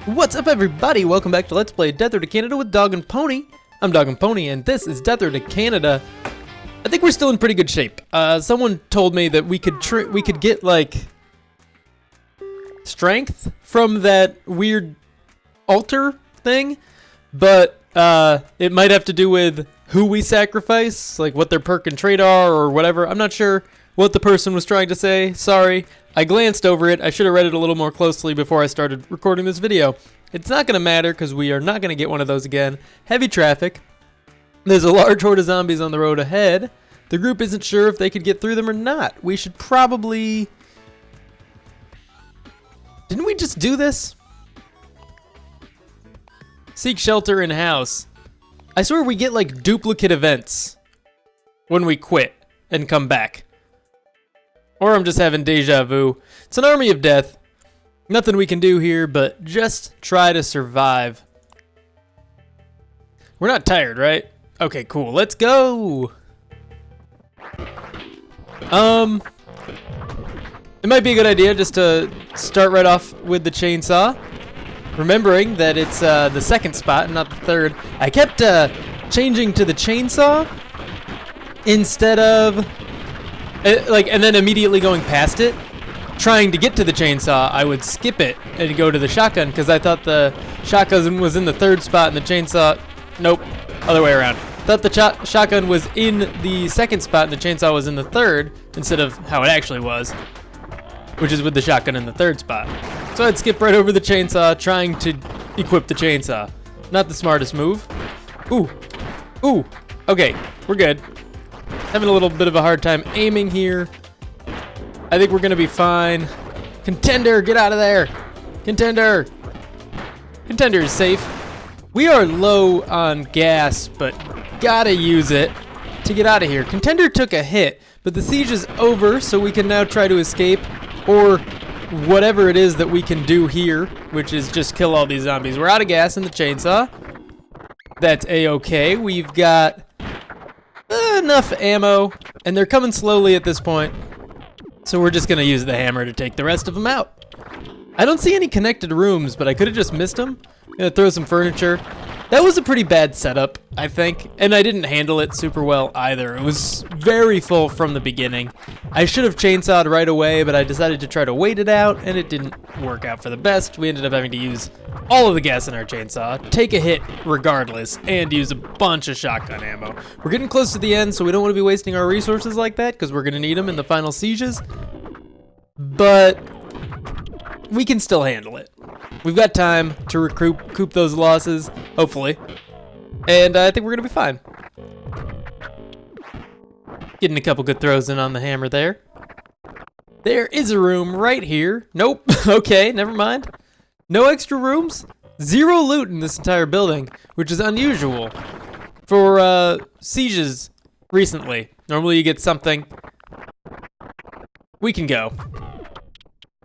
What's up, everybody? Welcome back to Let's Play Death to Canada with DogAndPony. I'm DogAndPony, and this is Death to Canada. I think we're still in pretty good shape. Someone told me that we could get like strength from that weird altar thing, but it might have to do with who we sacrifice, like what their perk and trait are or whatever. I'm not sure what the person was trying to say. Sorry. I glanced over it. I should have read it a little more closely before I started recording this video. It's not going to matter because we are not going to get one of those again. Heavy traffic. There's a large horde of zombies on the road ahead. The group isn't sure if they could get through them or not. We should probably... Didn't we just do this? Seek shelter in house. I swear we get like duplicate events when we quit and come back. Or I'm just having deja vu. It's an army of death. Nothing we can do here but just try to survive. We're not tired, right? Okay, cool. Let's go. It might be a good idea just to start right off with the chainsaw. Remembering that it's the second spot and not the third. I kept changing to the chainsaw instead of... and then immediately going past it, trying to get to the chainsaw, I would skip it and go to the shotgun because I thought the shotgun was in the third spot and the chainsaw, nope, other way around. Thought the shotgun was in the second spot and the chainsaw was in the third instead of how it actually was, which is with the shotgun in the third spot. So I'd skip right over the chainsaw, trying to equip the chainsaw. Not the smartest move. Ooh, okay, we're good. Having a little bit of a hard time aiming here. I think we're gonna be fine. Contender, get out of there. Contender. Contender is safe. We are low on gas, but gotta use it to get out of here. Contender took a hit, but the siege is over, so we can now try to escape, or whatever it is that we can do here, which is just kill all these zombies. We're out of gas in the chainsaw. That's a-okay. We've got enough ammo, and they're coming slowly at this point, so we're just gonna use the hammer to take the rest of them out. I don't see any connected rooms, but I could have just missed them. I'm gonna throw some furniture. That was a pretty bad setup, I think, and I didn't handle it super well either. It was very full from the beginning. I should have chainsawed right away, but I decided to try to wait it out, and it didn't work out for the best. We ended up having to use all of the gas in our chainsaw, take a hit regardless, and use a bunch of shotgun ammo. We're getting close to the end, so we don't want to be wasting our resources like that, because we're going to need them in the final sieges. But we can still handle it. We've got time to recoup those losses, hopefully. And I think we're going to be fine. Getting a couple good throws in on the hammer there. There is a room right here. Nope. Okay, never mind. No extra rooms. Zero loot in this entire building, which is unusual for sieges recently. Normally you get something. We can go.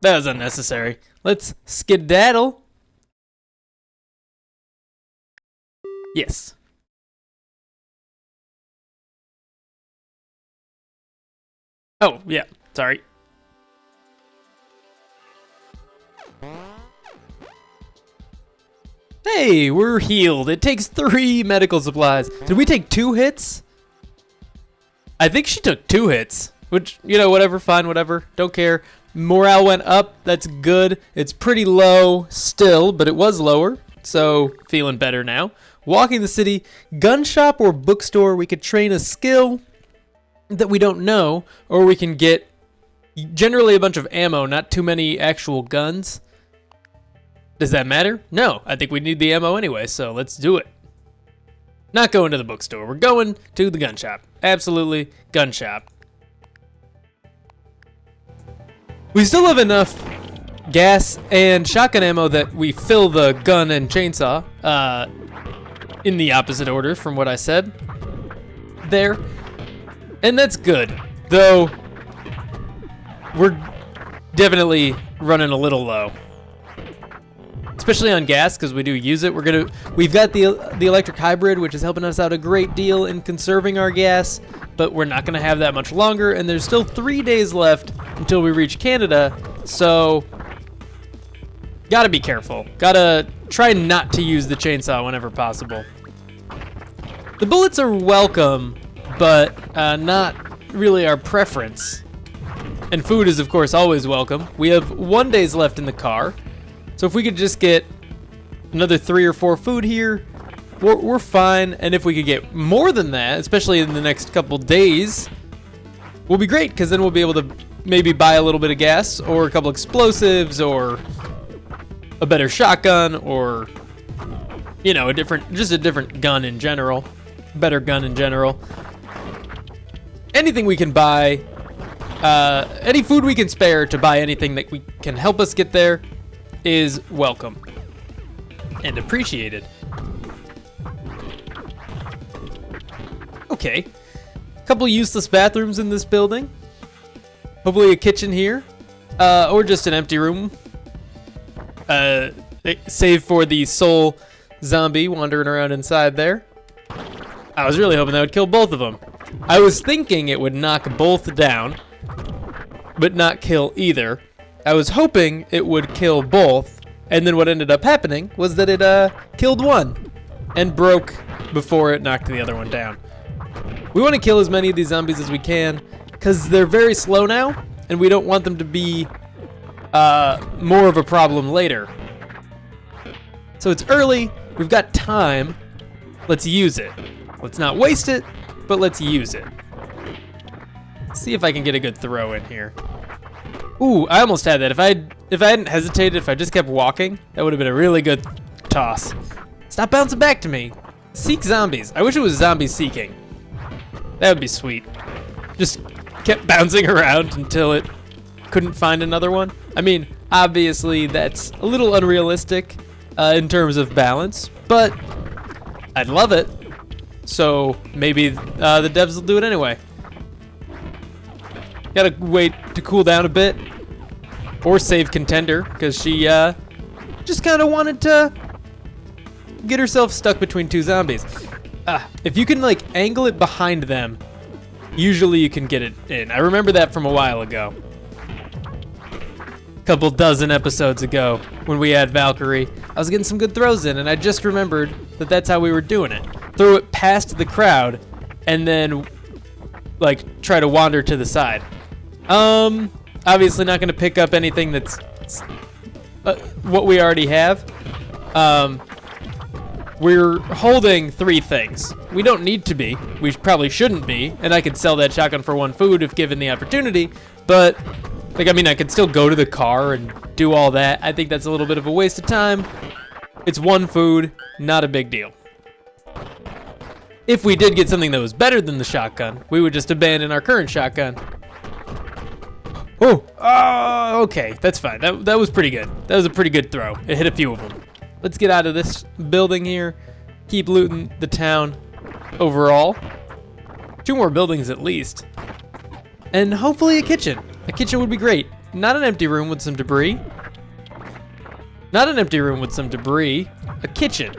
That was unnecessary. Let's skedaddle. Yes. Oh, yeah. Sorry. Hey, we're healed. It takes 3 medical supplies. Did we take 2 hits? I think she took 2 hits. Which, you know, whatever, fine, whatever. Don't care. Morale went up. That's good. It's pretty low still, but it was lower. So, feeling better now. Walking the city. Gun shop or bookstore. We could train a skill that we don't know. Or we can get generally a bunch of ammo, not too many actual guns. Does that matter? No. I think we need the ammo anyway, so let's do it. Not going to the bookstore. We're going to the gun shop. Absolutely, gun shop. We still have enough gas and shotgun ammo that we fill the gun and chainsaw in the opposite order from what I said there. And that's good, though we're definitely running a little low. Especially on gas, because we do use it. We've got the electric hybrid, which is helping us out a great deal in conserving our gas, but we're not gonna have that much longer, and there's still 3 days left until we reach Canada, so Gotta be careful. Gotta try not to use the chainsaw whenever possible. The bullets are welcome, but not really our preference. And food is, of course, always welcome. We have 1 day left in the car. So if we could just get another 3 or 4 food here, we're fine. And if we could get more than that, especially in the next couple days, we'll be great, because then we'll be able to maybe buy a little bit of gas or a couple explosives or a better shotgun or, you know, just a different gun in general. Better gun in general. Anything we can buy, any food we can spare to buy anything that can help us get there is welcome and appreciated. Okay, a couple useless bathrooms in this building. Hopefully a kitchen here, or just an empty room. Save for the soul zombie wandering around inside there. I was really hoping that would kill both of them. I was thinking it would knock both down, but not kill either. I was hoping it would kill both, and then what ended up happening was that it killed one and broke before it knocked the other one down. We want to kill as many of these zombies as we can, because they're very slow now, and we don't want them to be more of a problem later. So it's early, we've got time, let's use it. Let's not waste it, but let's use it. Let's see if I can get a good throw in here. Ooh, I almost had that. If I hadn't hesitated, if I just kept walking, that would have been a really good toss. Stop bouncing back to me. Seek zombies. I wish it was zombie seeking. That would be sweet. Just kept bouncing around until it couldn't find another one. I mean, obviously that's a little unrealistic in terms of balance, but I'd love it. So maybe the devs will do it anyway. Gotta wait to cool down a bit, or save Contender, because she just kind of wanted to get herself stuck between two zombies. If you can like angle it behind them, usually you can get it in. I remember that from a while ago. A couple dozen episodes ago when we had Valkyrie, I was getting some good throws in, and I just remembered that that's how we were doing it. Throw it past the crowd, and then like try to wander to the side. Obviously not gonna pick up anything that's what we already have. We're holding 3 things. We don't need to be. We probably shouldn't be. And I could sell that shotgun for 1 food if given the opportunity. But, like, I mean, I could still go to the car and do all that. I think that's a little bit of a waste of time. It's 1 food, not a big deal. If we did get something that was better than the shotgun, we would just abandon our current shotgun. Oh, okay, that's fine. That was pretty good. That was a pretty good throw. It hit a few of them. Let's get out of this building here. Keep looting the town overall. 2 more buildings at least. And hopefully a kitchen. A kitchen would be great. Not an empty room with some debris. Not an empty room with some debris. A kitchen.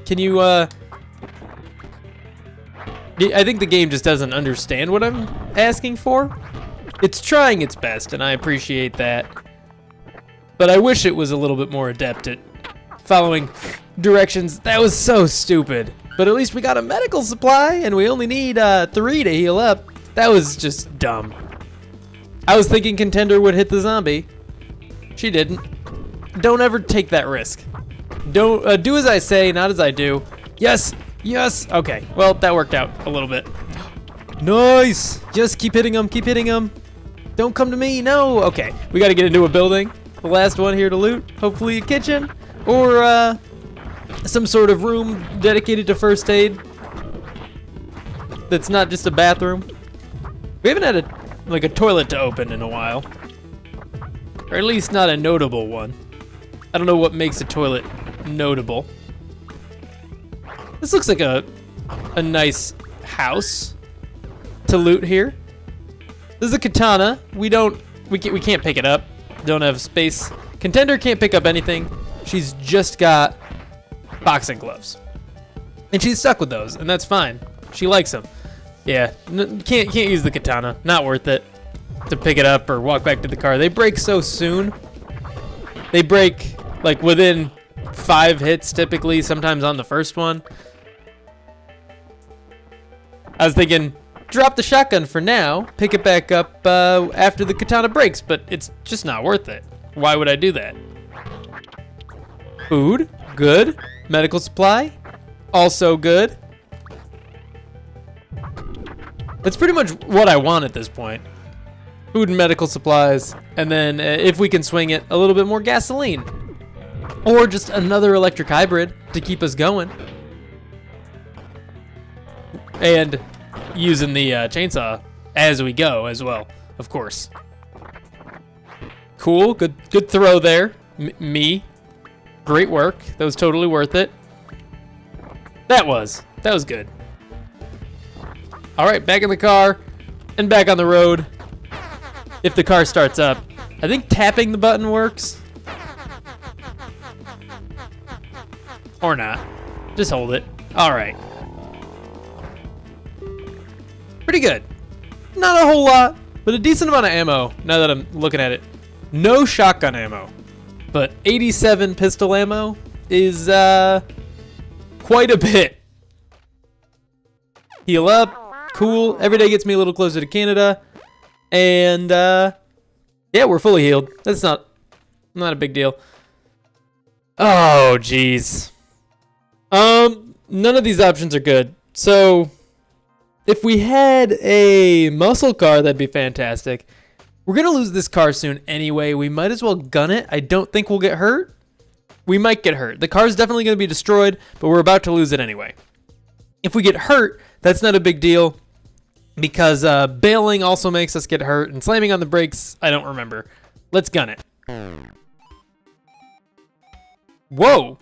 Can you, I think the game just doesn't understand what I'm asking for. It's trying its best, and I appreciate that. But I wish it was a little bit more adept at following directions. That was so stupid. But at least we got a medical supply, and we only need 3 to heal up. That was just dumb. I was thinking Contender would hit the zombie. She didn't. Don't ever take that risk. Don't do as I say, not as I do. Yes, yes. Okay, well, that worked out a little bit. Nice. Just keep hitting them, keep hitting them. Don't come to me, no. Okay, we got to get into a building. The last one here to loot. Hopefully a kitchen. Or some sort of room dedicated to first aid that's not just a bathroom. We haven't had a toilet to open in a while. Or at least not a notable one. I don't know what makes a toilet notable. This looks like a nice house to loot here. This is a katana. We can't pick it up. Don't have space. Contender can't pick up anything. She's just got boxing gloves, and she's stuck with those, and that's fine. She likes them. Yeah, can't use the katana. Not worth it to pick it up or walk back to the car. They break so soon. They break like within 5 hits typically, sometimes on the first one. I was thinking, drop the shotgun for now, pick it back up after the katana breaks, but it's just not worth it. Why would I do that? Food, good. Medical supply, also good. That's pretty much what I want at this point. Food and medical supplies, and then if we can swing it, a little bit more gasoline. Or just another electric hybrid to keep us going. And using the chainsaw as we go as well, of course. Cool, good throw there, me. Great work, that was totally worth it. That was good. All right, back in the car and back on the road. If the car starts up, I think tapping the button works. Or not, just hold it. All right. Pretty good. Not a whole lot, but a decent amount of ammo now that I'm looking at it. No shotgun ammo, but 87 pistol ammo is quite a bit. Heal up, cool. Every day gets me a little closer to Canada. And yeah, we're fully healed. That's not a big deal. Oh, jeez. None of these options are good. So if we had a muscle car, that'd be fantastic. We're gonna lose this car soon anyway. We might as well gun it. I don't think we'll get hurt. We might get hurt. The car's definitely gonna be destroyed, but we're about to lose it anyway. If we get hurt, that's not a big deal because bailing also makes us get hurt, and slamming on the brakes, I don't remember. Let's gun it. Whoa.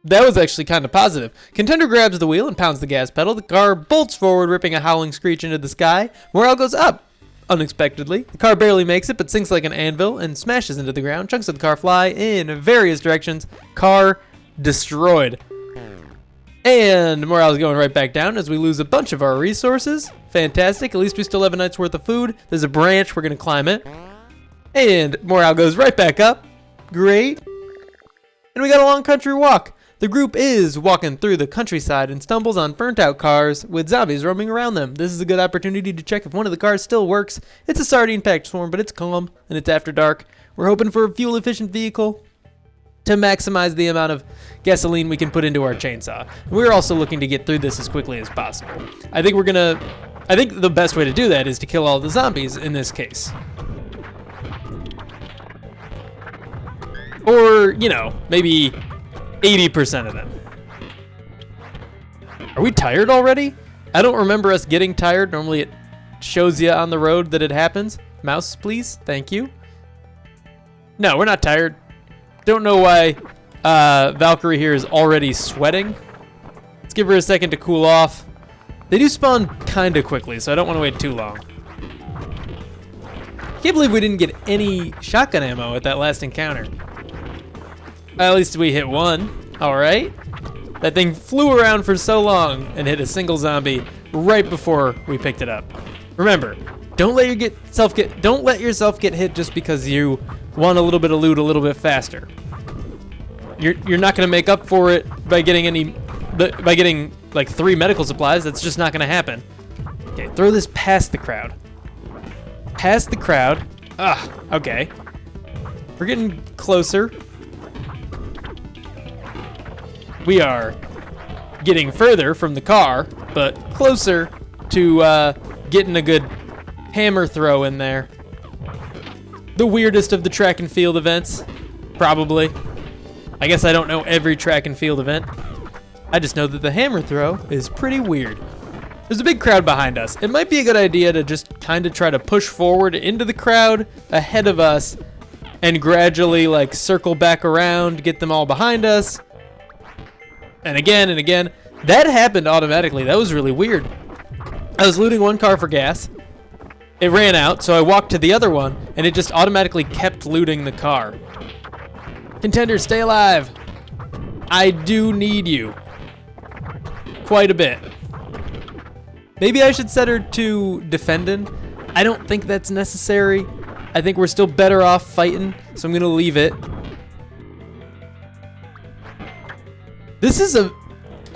That was actually kind of positive. Contender grabs the wheel and pounds the gas pedal. The car bolts forward, ripping a howling screech into the sky. Morale goes up unexpectedly. The car barely makes it, but sinks like an anvil and smashes into the ground. Chunks of the car fly in various directions. Car destroyed. And morale is going right back down as we lose a bunch of our resources. Fantastic. At least we still have a night's worth of food. There's a branch. We're going to climb it. And morale goes right back up. Great. And we got a long country walk. The group is walking through the countryside and stumbles on burnt-out cars with zombies roaming around them. This is a good opportunity to check if one of the cars still works. It's a sardine-packed swarm, but it's calm, and it's after dark. We're hoping for a fuel-efficient vehicle to maximize the amount of gasoline we can put into our chainsaw. We're also looking to get through this as quickly as possible. I think the best way to do that is to kill all the zombies in this case. Or, you know, maybe 80% of them. Are we tired already? I don't remember us getting tired. Normally it shows you on the road that it happens. Mouse, please. Thank you. No, we're not tired. Don't know why Valkyrie here is already sweating. Let's give her a second to cool off. They do spawn kind of quickly, so I don't want to wait too long. Can't believe we didn't get any shotgun ammo at that last encounter. At least we hit one. All right. That thing flew around for so long and hit a single zombie right before we picked it up. Remember, don't let yourself get hit just because you want a little bit of loot a little bit faster. You're not gonna make up for it by getting like 3 medical supplies. That's just not gonna happen. Okay, throw this past the crowd. Past the crowd. Ah, okay. We're getting closer. We are getting further from the car, but closer to getting a good hammer throw in there. The weirdest of the track and field events, probably. I guess I don't know every track and field event. I just know that the hammer throw is pretty weird. There's a big crowd behind us. It might be a good idea to just kind of try to push forward into the crowd ahead of us and gradually like circle back around, get them all behind us. And again. That happened automatically. That was really weird. I was looting one car for gas. It ran out, so I walked to the other one, and it just automatically kept looting the car. Contender, stay alive. I do need you. Quite a bit. Maybe I should set her to defending. I don't think that's necessary. I think we're still better off fighting, so I'm going to leave it. This is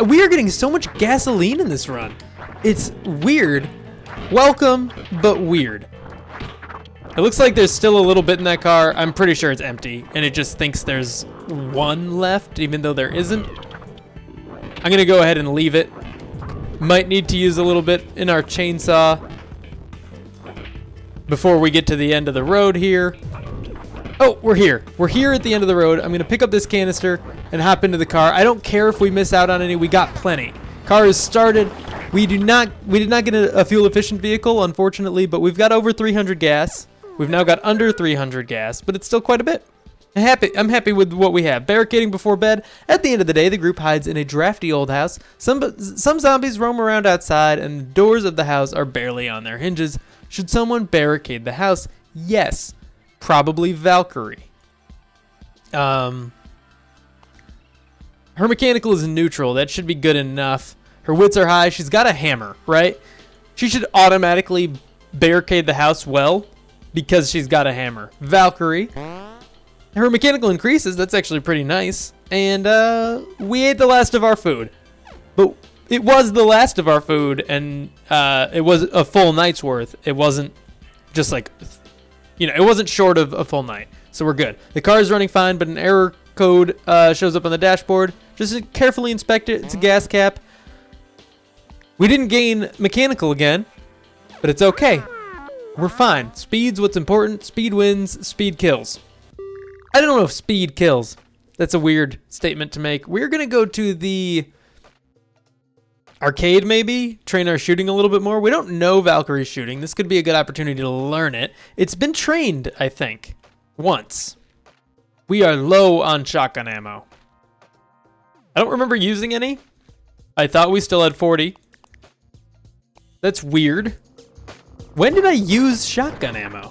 we are getting so much gasoline in this run. It's weird. Welcome, but weird. It looks like there's still a little bit in that car. I'm pretty sure it's empty, and it just thinks there's one left, even though there isn't. I'm gonna go ahead and leave it. Might need to use a little bit in our chainsaw before we get to the end of the road here. Oh, we're here. We're here at the end of the road. I'm gonna pick up this canister and hop into the car. I don't care if we miss out on any. We got plenty. Car is started. We did not get a fuel efficient vehicle, unfortunately, but we've got over 300 gas. We've now got under 300 gas, but it's still quite a bit. I'm happy with what we have. Barricading before bed. At the end of the day, the group hides in a drafty old house. Some zombies roam around outside, and the doors of the house are barely on their hinges. Should someone barricade the house? Yes. Probably Valkyrie. Her mechanical is neutral. That should be good enough. Her wits are high. She's got a hammer, right? She should automatically barricade the house well because she's got a hammer. Valkyrie. Her mechanical increases. That's actually pretty nice. And we ate the last of our food. But it was the last of our food, and it was a full night's worth. It wasn't just like... it wasn't short of a full night, so we're good. The car is running fine, but an error code shows up on the dashboard. Just carefully inspect it. It's a gas cap. We didn't gain mechanical again, but it's okay. We're fine. Speed's what's important. Speed wins. Speed kills. I don't know if speed kills. That's a weird statement to make. We're going to go to the arcade maybe, train our shooting a little bit more. We don't know Valkyrie's shooting. This could be a good opportunity to learn it. It's been trained, I think, once. We are low on shotgun ammo. I don't remember using any. I thought we still had 40. That's weird. When did I use shotgun ammo?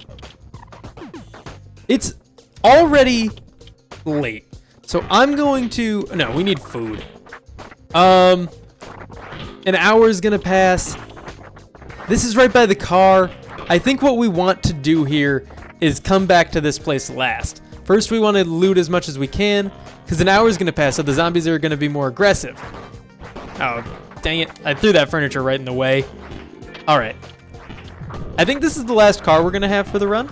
It's already late. So I'm going to... No, we need food. An hour is gonna pass. This is right by the car. I think what we want to do here is come back to this place last. First, we want to loot as much as we can, because an hour is gonna pass, so the zombies are gonna be more aggressive. Oh, dang it. I threw that furniture right in the way. All right. I think this is the last car we're gonna have for the run.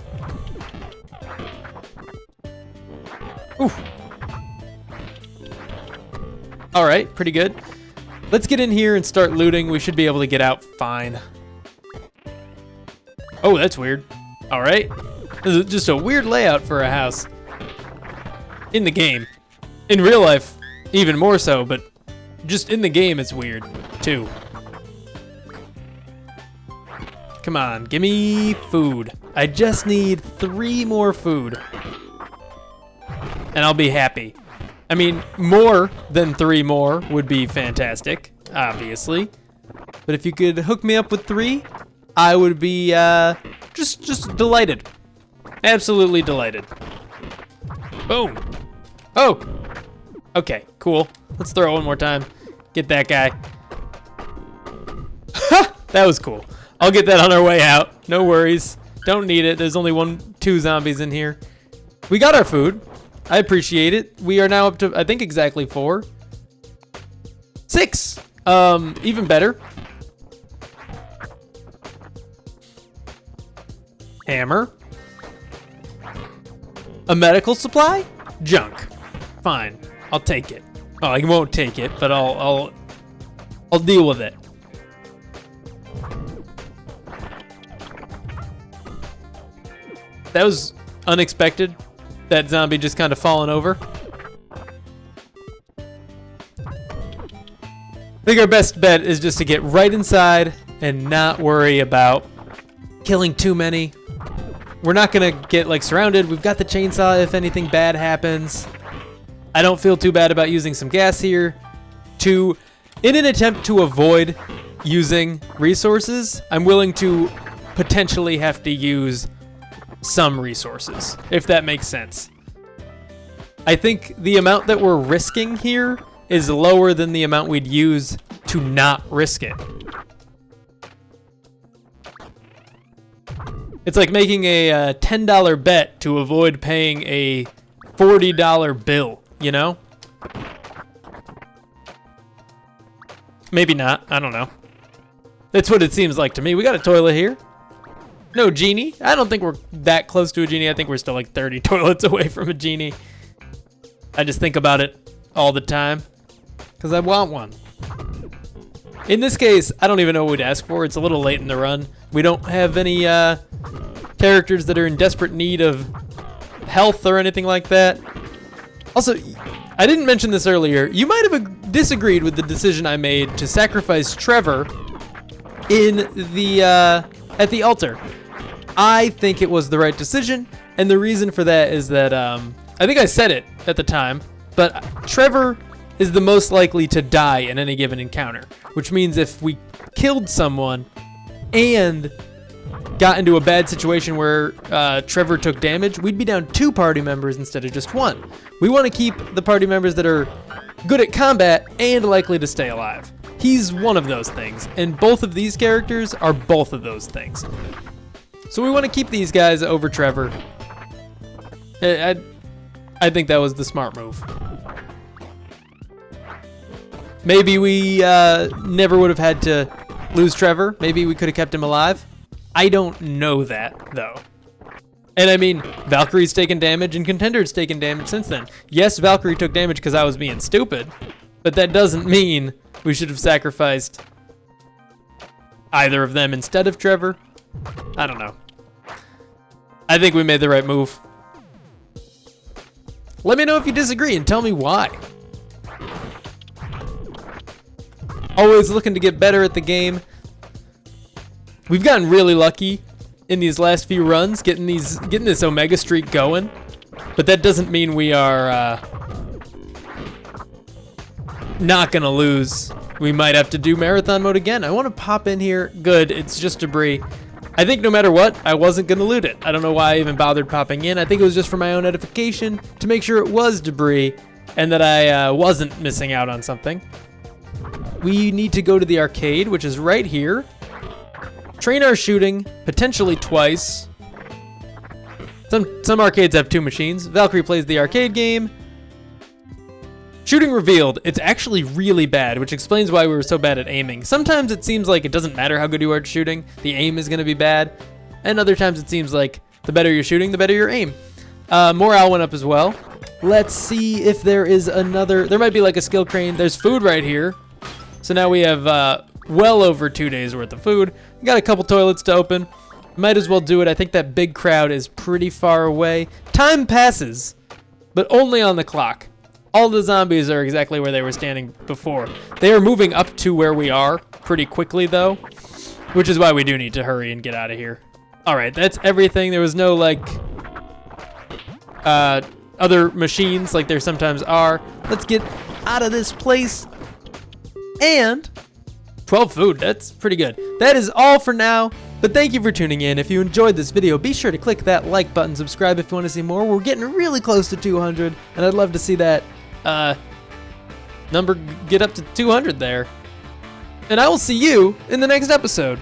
Oof. All right, pretty good. Let's get in here and start looting. We should be able to get out fine. Oh, that's weird. All right. This is just a weird layout for a house. In the game. In real life, even more so, but just in the game, it's weird, too. Come on, give me food. I just need 3 more food. And I'll be happy. I mean, more than 3 more would be fantastic, obviously. But if you could hook me up with 3, I would be just delighted. Absolutely delighted. Boom. Oh. Okay, cool. Let's throw it one more time. Get that guy. Ha! That was cool. I'll get that on our way out. No worries. Don't need it. There's only 2 zombies in here. We got our food. I appreciate it. We are now up to, I think, exactly 4. 6. Even better. Hammer. A medical supply? Junk. Fine. I'll take it. Oh, I won't take it, but I'll deal with it. That was unexpected. That zombie just kind of falling over. I think our best bet is just to get right inside and not worry about killing too many. We're not gonna get like surrounded. We've got the chainsaw if anything bad happens. I don't feel too bad about using some gas here. In an attempt to avoid using resources, I'm willing to potentially have to use some resources, if that makes sense. I think the amount that we're risking here is lower than the amount we'd use to not risk it. It's like making a $10 bet to avoid paying a $40 bill, you know? Maybe not. I don't know. That's what it seems like to me. We got a toilet here. No genie. I don't think we're that close to a genie. I think we're still like 30 toilets away from a genie. I just think about it all the time because I want one. In this case, I don't even know what we'd ask for. It's a little late in the run. We don't have any characters that are in desperate need of health or anything like that. Also, I didn't mention this earlier. You might have disagreed with the decision I made to sacrifice Trevor in the at the altar. I think it was the right decision, and the reason for that is that I think I said it at the time, but Trevor is the most likely to die in any given encounter, which means if we killed someone and got into a bad situation where Trevor took damage, we'd be down 2 party members instead of just 1. We want to keep the party members that are good at combat and likely to stay alive. He's one of those things, and both of these characters are both of those things. So we want to keep these guys over Trevor. I think that was the smart move. Maybe we never would have had to lose Trevor. Maybe we could have kept him alive. I don't know that, though. And I mean, Valkyrie's taken damage and Contender's taken damage since then. Yes, Valkyrie took damage because I was being stupid, but that doesn't mean we should have sacrificed either of them instead of Trevor. I don't know. I think we made the right move. Let me know if you disagree and tell me why. Always looking to get better at the game. We've gotten really lucky in these last few runs, getting this Omega streak going, but that doesn't mean we are not gonna lose. We might have to do marathon mode again. I want to pop in here. Good, it's just debris. I think no matter what, I wasn't gonna loot it. I don't know why I even bothered popping in. I think it was just for my own edification to make sure it was debris and that I wasn't missing out on something. We need to go to the arcade, which is right here. Train our shooting, potentially twice. Some arcades have 2 machines. Valkyrie plays the arcade game. Shooting revealed. It's actually really bad, which explains why we were so bad at aiming. Sometimes it seems like it doesn't matter how good you are at shooting. The aim is going to be bad. And other times it seems like the better you're shooting, the better your aim. Morale went up as well. Let's see if there is another. There might be like a skill crane. There's food right here. So now we have well over 2 days worth of food. We got a couple toilets to open. Might as well do it. I think that big crowd is pretty far away. Time passes, but only on the clock. All the zombies are exactly where they were standing before. They are moving up to where we are pretty quickly though, which is why we do need to hurry and get out of here. All right, that's everything. There was no like other machines like there sometimes are. Let's get out of this place. And 12 food, that's pretty good. That is all for now, but thank you for tuning in. If you enjoyed this video, be sure to click that like button, subscribe if you want to see more. We're getting really close to 200, and I'd love to see that number get up to 200 there. And I will see you in the next episode.